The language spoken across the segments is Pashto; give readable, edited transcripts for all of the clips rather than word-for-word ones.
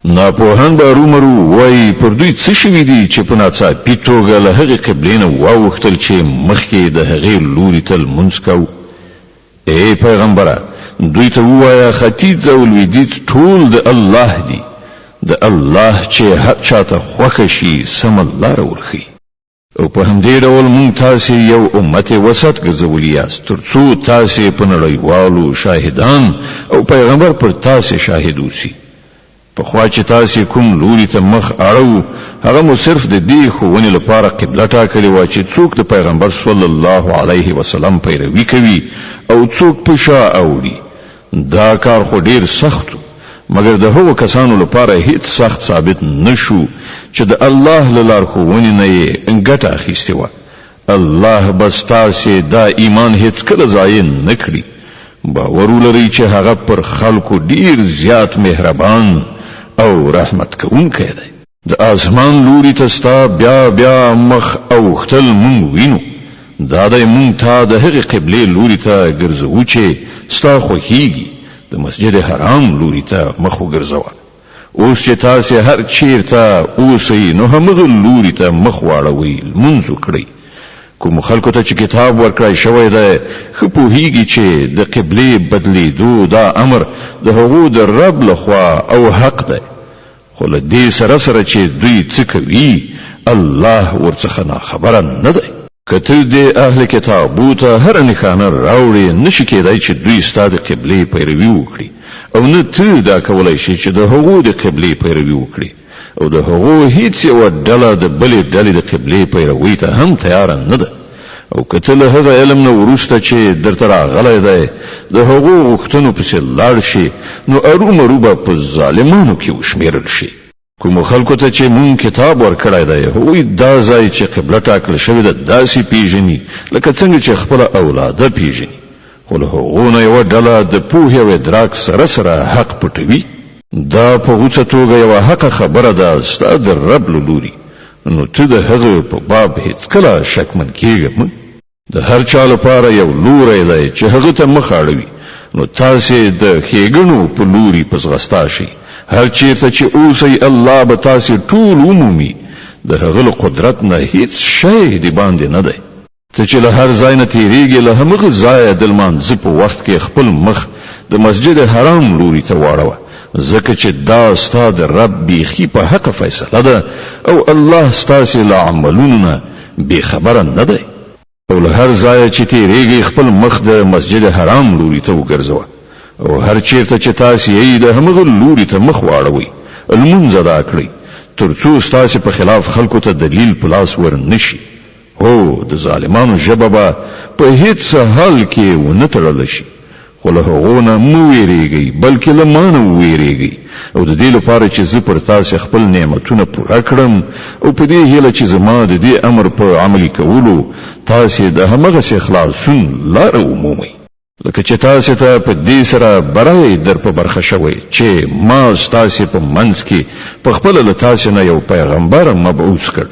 ناپوهان به ارومرو وای پر دوی څه شوي دي چې په ناڅاپي توګه له هغې قبلې نه واوښتل چې مخکې د هغې لوري ته لمونځ کوو. ای پیغمبره دوی ته ووایه ختیځ او لویدیځ ټول د الله دي، د الله چې هر چاته خوښه شي سمه لاره ورښیي. او په همدې ډول موږ تاسې یو امت وسط ګرځولی یاست تر څو تاسې په نړیوالو شاهدان او پیغمبر پر تاسې شاهد اوسي. پخوا چې تاسې کوم لوري ته مخ اړو هغه مو صرف د دې ښوونې لپاره قبله ټاکلې وه چې څوک د پیغمبر صلی الله علیه وسلم پیروي کوي او څوک په شا اوړي. دا کار خو ډیر سخت مګر د هغو کسانو لپاره هیڅ سخت ثابت نشو چې د الله له لارښوونې نه یې ګټه اخیستې وه. الله بس تاسې دا ایمان هیڅکله ضایع نه کړي. باور ولرئ چې هغه پر خلکو ډیر زیات مهربان او رحمت کوونکی دی. د آسمان لوري ته ستا بیا مخ اوښتل مونږ وینو. دا دی مونږ ته د هغې قبلې لوري ته ګرځوو چې ستا خوښیږي. د مسجد حرام لوري ته مخ وګرځوه. اوس چې تاسې هر چیرته اوسئ نو همغه لوري ته مخ واړوئ، لمونځ وکړئ. کوم خلکو ته چې کتاب ورکړی شوی دی ښه پوهیږي چې د قبلې بدلیدو دا امر د هغو د رب لخوا او حق دی. خو له دې سره چې دوی څه کوي الله ورڅخه ناخبره نه دی. که ته د اهل کتابو ته هره نښانه راوړې نشي کېدای چې دوی ستا د قبلې پیروي وکړي او نه ته دا کولی شي چې د هغو د قبلې پیروي وکړي او د هغو هیڅ یوه ډله د بلې ډلې د قبلې پیروي ته هم تیاره نه ده. او که ته له هغه علم نه وروسته چې درته راغلی دی د هغو غوښتنو پسې لاړ شي نو ارومرو به په ظالمانو کې وشمېرل شي. کومو خلکو ته چې مونږ کتاب ورکړی دی هغوی دا ځای چې قبله ټاکل شوې ده داسې پیژني لکه څنګه چې خپله اولاده پیژني. خو له هغو نه یوه ډله د پوهې او ادراک سره حق پټوي. دا په غوڅه توګه یوه حقه خبره ده ستا د رب له لوري، نو ته د هغه په باب هیڅکله شکمن کېږه مه. د هر چا لپاره یو لوری دی چې هغه ته مخ اړوي، نو تاسې د ښېګڼو په لوري په ځغستا شئ. هر چیرته چې اوسئ الله به تاسې ټول ومومي. د هغه له قدرت نه هیڅ شی د باندې نه دی. ته چې له هر ځای نه تېرېږې له همغه ځایه د لمانځه په وخت کې خپل مخ د مسجد حرام لوري ته واړوه، ځکه چې دا ستا د رب بیخي په حق فیصله ده او الله ستاسې له عملونو نه بېخبره نه دی. او له هر ځایه چې تېرېږئ خپل مخ د مسجد حرام لوري ته وګرځوه او هر چیرته چې تاسې یې د همغه لوري ته مخ واړوئ لمونځ ادا کړئ تر څو ستاسې په خلاف خلکو ته دلیل په لاس ور نشي. هو د ظالمانو ژبه به په هیڅ حال کې ونه تړلی شي. خو له هغو نه مه ویرېږئ بلکې له ما نه وویرېږئ او د دې لپاره چې زه پر تاسې خپل نعمتونه پوره کړم او په دې هیله چې زما د دې امر په عملي کولو تاسې د همغسې خلاصون لاره ومومئ. لکه چې تاسې ته په دې سره برای در په برخه شوی چې ما ستاسې په منځ کې په خپله له تاسې نه یو پیغمبر مبعوث کړ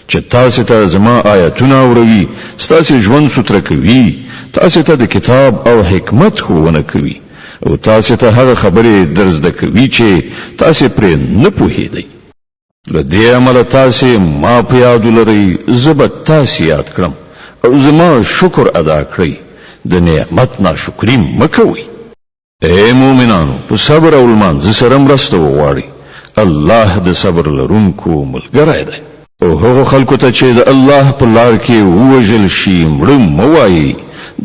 چې تاسې ته زما آیتونه اوروي، ستاسې ژوند سوتره کوي، تاسې ته د کتاب او حکمت ښوونه کوي او تاسې ته هغه خبرې در زده کوي چې تاسې پرې نه پوهېدئ. له دې عمله تاسې ما په یاد ولرئ، زه به تاسې یاد کړم او زما شکر ادا کړئ. د نعمت ناشکري مه کوئ. ای مؤمنانو په صبر او لمانځه سره مرسته وغواړئ. الله د صبر لرونکو ملګری دی. او هغو خلکو ته چې د الله په لار کې ووژل شي مړه مه وایئ.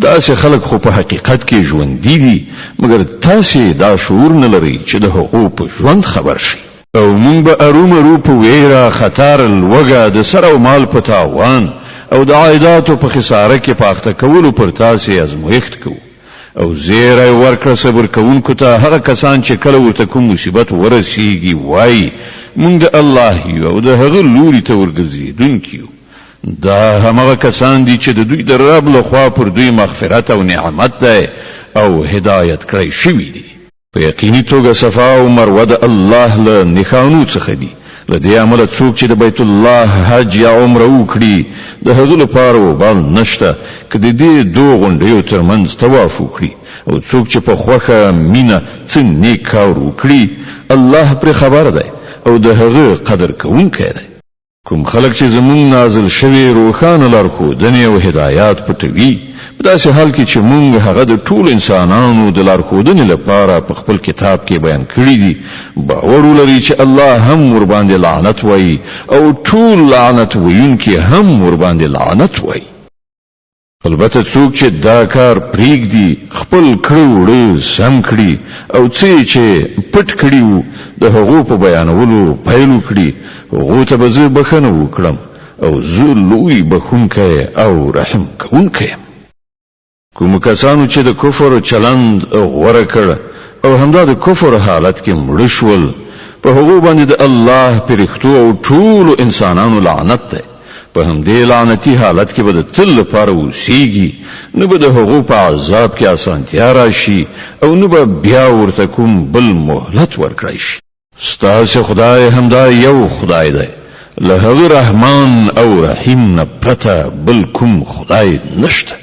داسې خلک خو په حقیقت کې ژوندي دي مګر تاسې دا شعور نه لرئ چې د هغو په ژوند خبر شئ. او موږ به ارومرو په ویره، خطر، لوږه، د سر او مال په تاوان او د عایداتو په خساره کې په اخته کولو پر تاسې ازمویښت کوو. او زیری ورکړه صبر کوونکو ته هغه کسان چې کله ورته کوم مصیبت ورسیږي وایي موږ د الله یو او د هغه لوري ته ورګرځېدونکي یو. دا همغه کسان دي چې د دوی د رب لخوا پر دوی مغفرت او نعمت دی او هدایت کړی شوي دي. په یقیني توګه صفا او مروه د الله له نښانو څخه دي. لدې عمله څوک چې د بیت الله حج یا عمره وکړي د هغه لپاره وبال نشته که د دې دوه غونډیو ترمنځ طواف وکړي او څوک چې په خوښه مینه څه نیک کار وکړي الله پر خبر دی او د هغه قدر کوونکی دی کوم خلک چې زمون نازل شوی روخانه لارښودنې او هدایات پټوي په داسې حال کې چې مونږ هغه د ټول انسانانو د لارښودنې لپاره په خپل کتاب کې بیان کړی دي باور ولري چې الله هم ور باندې لعنت وایي او ټول لعنت ویونکي هم ور باندې لعنت وایي البته څوک چې دا کار پریږدي خپل کړو سم کړي او چې پټ کړي وو د هغو په بیانولو پیل وکړي هغو ته به زه بخښنه وکړم او زه لوی بخښونکی او رحم کوونکی یم کوم کسانو چې د کفر چلند غوره کړ او همدا د کفر حالت کې مړ شول په هغو باندې د الله پرښتو او ټول انسانانو لعنت دی په همدې لعنتی حالت کې به د تل لپاره اوسېږي نو به د هغو په عذاب کې اسانتیا راشي او نو به بیا ورته کوم بل مهلت ورکړی شي ستاسو خدای همدا یو خدای دی له هغه رحمان او رحیم نه پرته بل کوم خدای نشته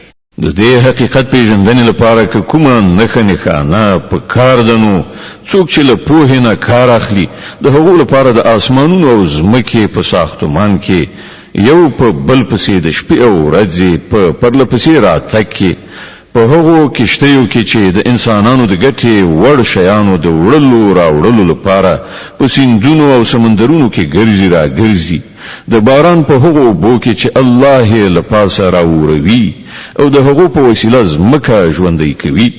د دې حقیقت پیژندنې لپاره که کومه نښانه په کار دنو څوک چې له پوهې نه کار اخلي د هغو لپاره د اسمانونو او ځمکې په ساختمان کې یو په بل پسې د شپې او ورځې په پرله پسې راتګ کې په هغو کشتیو کې چې د انسانانو د ګټې وړ شیانو د وړلو راوړلو لپاره په سیندونو او سمندرونو کې ګرځي را ګرځي د باران په هغو اوبو کې چې الله یې له پاسه راوروي او د هغو په وسیله ځمکه ژوندۍ کوي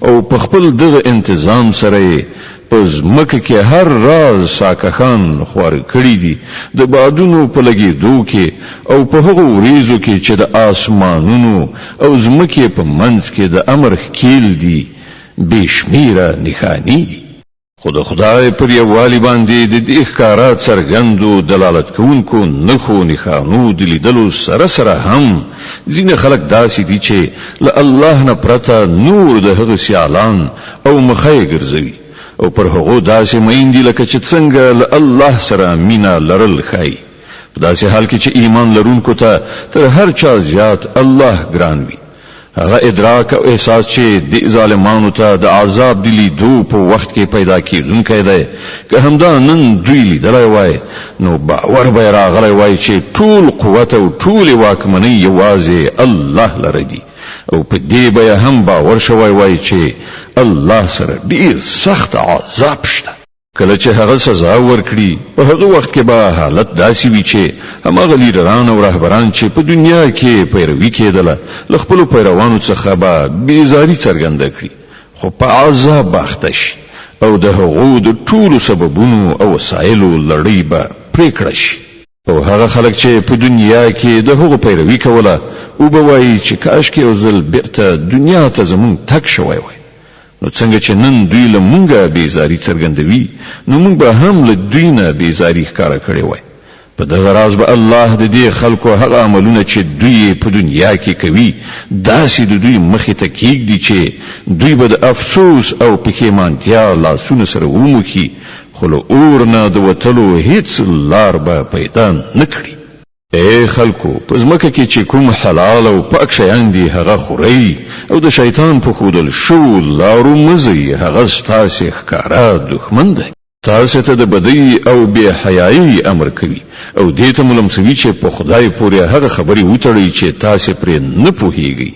او په خپل دغه انتظام سره په ځمکه کې هر راز ساکخان خوار کړی دي د بادونو په لګېدو کې او په هغو وریځو کې چې د آسمانونو او ځمکې په منځ کې د امر ښکیل دي بېشمیره نښانې دي خو د خدای پر یووالي باندې د دې ښکارا څرګندو دلالت کوونکو نښو نښانو د لیدلو سره سره هم ځینې خلک داسې دي چې له الله نه پرته نور د هغه سیالان او مخه ګرځوي او پر هغو داسې میندې لکه چې څنګه له الله سره مینه لرل ښایي په داسې حال کې چې ایمان لرونکو ته تر هر چا زیات الله ګران وي هغه ادراک او احساس چې د ظالمانو ته د عذاب د لیدو په وخت کې پیدا کیدونکی دی که همدا نن دوی لیدلی وای نو باور به راغلی وای چې ټول قوت او ټول واکمنۍ یوازې الله لره دي او په دې به هم باور شوی وای چې الله سره ډیر سخت عذاب شته کله چې هغه سزا ورکړي په هغه وخت کې به حالت داسې وي چې هماغه لیډران او رهبران چې په دنیا کې پیروي کېدله له خپلو پیروانو څخه به بیزاري څرګنده کړي خو په عذاب به اخته شي او د هغو د ټولو سببونو او وسایلو لړۍ به پرې کړه شي او هغه خلک چې په دنیا کې د هغو پیروي کوله او به وایي چې کاشکې یو ځل بیرته دنیا ته زمونږ تګ شوی وای نو څنګه چې نن دوی له مونږه بیزاری څرګندوي نو مونږ به هم له دوی نه بیزاری ښکاره کړې وای په دغه راز به الله د دې خلکو هغه عملونه چې دوی په دنیا کې کوي داسې د دوی مخې ته کېږدي چې دوی به د افسوس او پښیمانتیا لاسونه سره وموښي خو له اور نه د وتلو هیڅ لار به پیدا نه کړي اے خلکو په ځمکه کې چې کوم حلال او پاک شیان دي هغه خورئ او د شیطان په ښودل شو لارو مزئ هغه ستاسې ښکاره دښمن دی تاسو ته د بدی او بے حیايي امر کوي او دې ته ملمسوي چې په خدای پورې هغه خبرې وتړي چې تاسو پرې نه پوهیږئ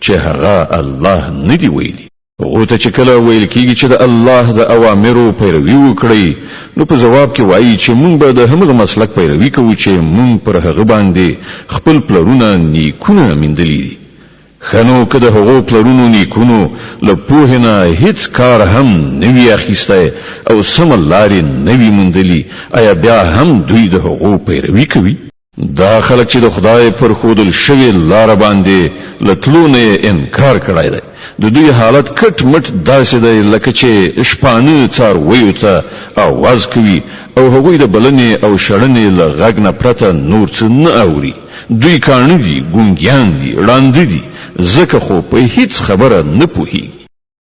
چې هغه الله نه دی ویلي او ته چې کله ویل کېږي چې د الله د اوامرو پیروي وکړئ نو په جواب کې وایي چې مونږ به د همغه مسلک پیروي کوو چې مونږ پر هغه باندې خپل پلرونه نیکونه میندلي دي خنو که د هغو پلرونو نیکونو له پوهې نه هیڅ کار هم نوي اخیستی او سمه لارې نوي موندلي آیا بیا هم دوی د هغو پیروي کوي دا خلک چې د خدای پر ښودل شوې لاره باندې له تلو نه انکار کړی دی د دوی حالت کټ مټ داسې دی لکه چې شپانه څارویو ته آواز کوي او هغوی د بلنې او شړنې له غږ نه پرته نور څه نه اوري دوی کاڼه دي ګونګیان دي ړانده دي ځکه خو په هیڅ خبره نه پوهیږي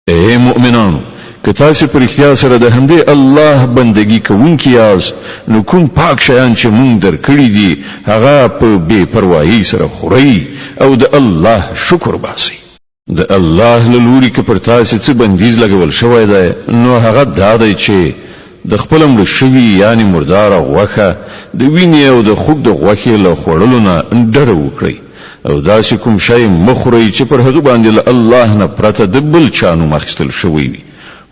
اے مؤمنانو که تاسو پر اختیار سره د همدې الله بندگی کوونکی یاست نو کوم پاک شیان چې مونږ درکړي دي هغه په بے پروايي سره خوري او د الله شکر باسي د الله له لوري که پر تاسو څه بندیز لګول شوی دی نو هغه دا دی چې د خپل مړ شوي یعنی مردار غوښه د وینې او د خوږ د غوښې له خوړلو نه ډډه وکړئ او داسې کوم شی مخورئ چې پر هغه باندې له الله نه پرته د بل چا نوم اخیستل شوی وي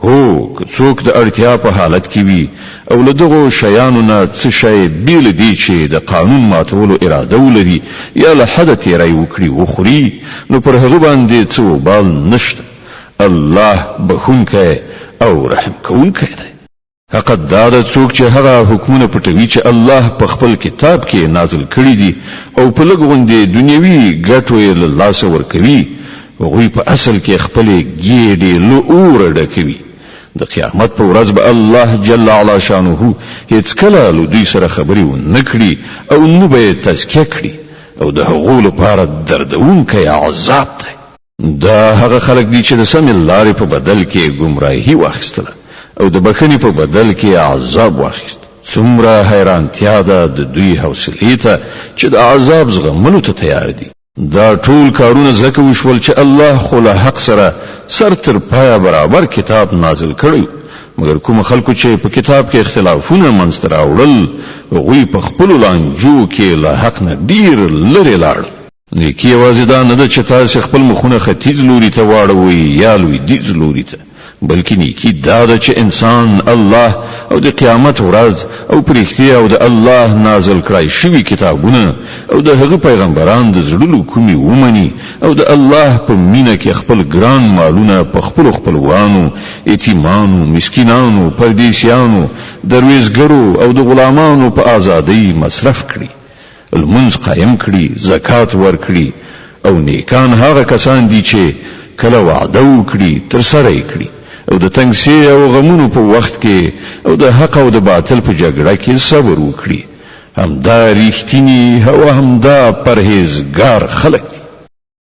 هو که څوک د اړتیا په حالت کې وي او له دغو شیانو نه څه شی بیل دی چې د قانون ماتولو اراده ولري یا له حده تیری وکړي وخوري نو پر هغه باندې څه وبال نشته الله بخونکی او رحم کوونکی دی حق دا د څوک چې هغه حکمونه پټوي چې الله په خپل کتاب کې نازل کړي دي او په لګوندې دنیوي ګټو یې له لاسه ورکوي هغوی په اصل کې خپل ګېډې له اوره ډکوي د قیامت په ورځ به الله جل علا شانه هیڅ کله له دوی سره خبرې ونه کړي او نه به یې تزکیه کړي او د هغو لپاره دردونکی عذاب دی دا هغه خلک دي چې د سمې لارې په بدل کې ګمراهي واخیستله او د بخښنې په بدل کې عذاب واخیست څومره حیرانتیا ده د دوی حوصلې ته چې د عذاب زغملو ته تیار دي دا ټول کارونه ځکه وشول چې الله خو له حق سره سر تر پایه برابر کتاب نازل کړی مګر کوم خلکو چې په کتاب کې اختلافونه منځته راوړل هغوی په خپلو لانجو کې له حق نه ډیر لرې لاړل نیکي یوازې دا نه ده چې تاسو خپل مخونه ختیځ لوري ته واړوئ یا لویدیځ لوري ته بلکې نیکی دا ده چې انسان الله او د قیامت ورځ او پرختیا او د الله نازل کړای شوی کتابونه او د هغه پیغمبران د زړونو کومي ومني او د الله په مینه کې خپل ګران مالونه په خپل خپلوانو یتیمانو مسکینانو پردیسیانو درویزګرو او د غلامانو په ازادۍ مصرف کړي المنځ قائم کړي زکات ورکړي او نیکان هغه کسان دي چې کله وعده وکړي تر سره یې کړي او د تنګسي او غمونو په وخت کې او د حق او د باطل په جګړه کې صبر وکړي همدا ریښتینی او همدا پرهیزګار خلک دي